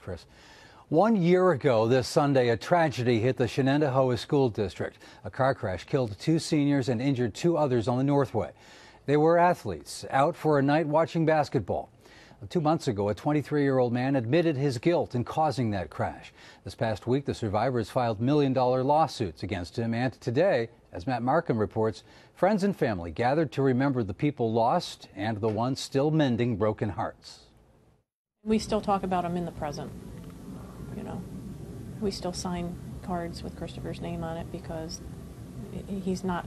Chris. 1 year ago this Sunday, a tragedy hit the Shenendehowa school district. A car crash killed 2 seniors and injured 2 others on the Northway. They were athletes out for a night watching basketball. 2 months ago, a 23-year-old man admitted his guilt in causing that crash. This past week, the survivors filed million-dollar lawsuits against him. And today, as Matt Markham reports, friends and family gathered to remember the people lost and the ones still mending broken hearts. We still talk about him in the present. You know, we still sign cards with Christopher's name on it because he's not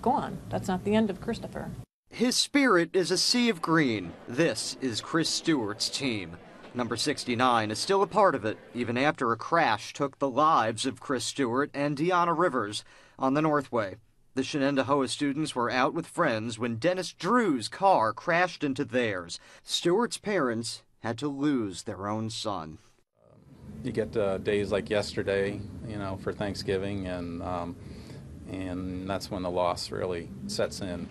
gone. That's not the end of Christopher. His spirit is a sea of green. This is Chris Stewart's team. Number 69 is still a part of it, even after a crash took the lives of Chris Stewart and Deanna Rivers on the Northway. The Shenendehowa students were out with friends when Dennis Drue's car crashed into theirs. Stewart's parents had to lose their own son. You get days like yesterday, you know, for Thanksgiving, and that's when the loss really sets in.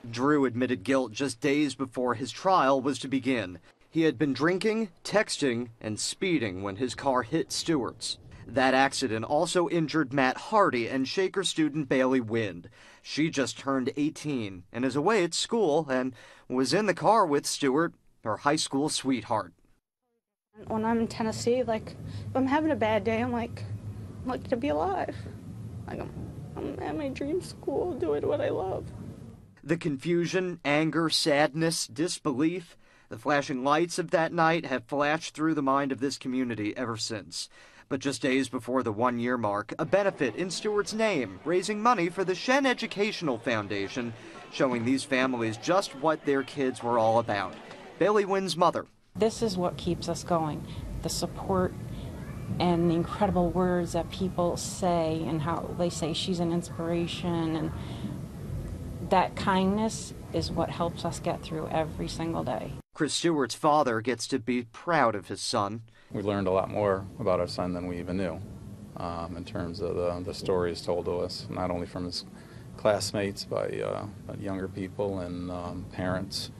Drue admitted guilt just days before his trial was to begin. He had been drinking, texting, and speeding when his car hit Stewart's. That accident also injured Matt Hardy and Shaker student Bailey Wind. She just turned 18 and is away at school and was in the car with Stewart, her high school sweetheart. When I'm in Tennessee, like, if I'm having a bad day, I'm like to be alive. Like, I'm at my dream school doing what I love. The confusion, anger, sadness, disbelief, the flashing lights of that night have flashed through the mind of this community ever since. But just days before the 1-year mark, a benefit in Stewart's name, raising money for the Shen Educational Foundation, showing these families just what their kids were all about. Bailey Wynn's mother. This is what keeps us going, the support and the incredible words that people say and how they say she's an inspiration, and that kindness is what helps us get through every single day. Chris Stewart's father gets to be proud of his son. We learned a lot more about our son than we even knew in terms of the stories told to us, not only from his classmates, but younger people and parents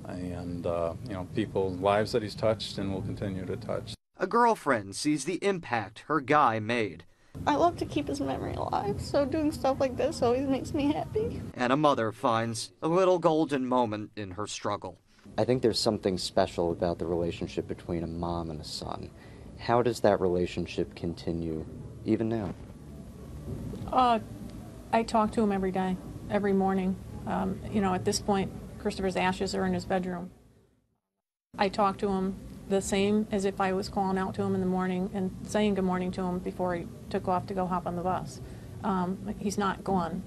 and you know, people's lives that he's touched and will continue to touch. A girlfriend sees the impact her guy made. I love to keep his memory alive, so doing stuff like this always makes me happy. And a mother finds a little golden moment in her struggle. I think there's something special about the relationship between a mom and a son. How does that relationship continue even now? I talk to him every day, every morning. You know, at this point, Christopher's ashes are in his bedroom. I talk to him the same as if I was calling out to him in the morning and saying good morning to him before he took off to go hop on the bus. He's not gone.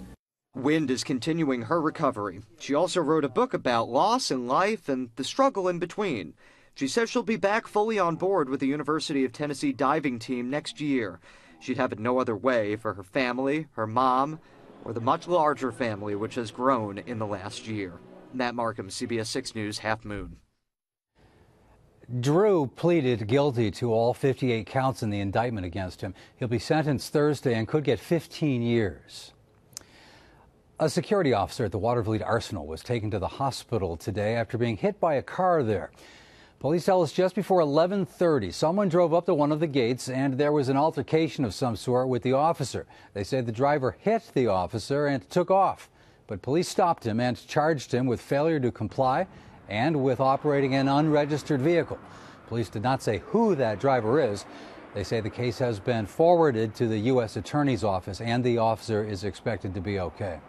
Wind is continuing her recovery. She also wrote a book about loss in life and the struggle in between. She says she'll be back fully on board with the University of Tennessee diving team next year. She'd have it no other way for her family, her mom, or the much larger family which has grown in the last year. Matt Markham, CBS 6 News, Half Moon. Drue pleaded guilty to all 58 counts in the indictment against him. He'll be sentenced Thursday and could get 15 years. A security officer at the Watervliet Arsenal was taken to the hospital today after being hit by a car there. Police tell us just before 11:30, someone drove up to one of the gates and there was an altercation of some sort with the officer. They say the driver hit the officer and took off, but police stopped him and charged him with failure to comply and with operating an unregistered vehicle. Police did not say who that driver is. They say the case has been forwarded to the U.S. Attorney's Office and the officer is expected to be okay.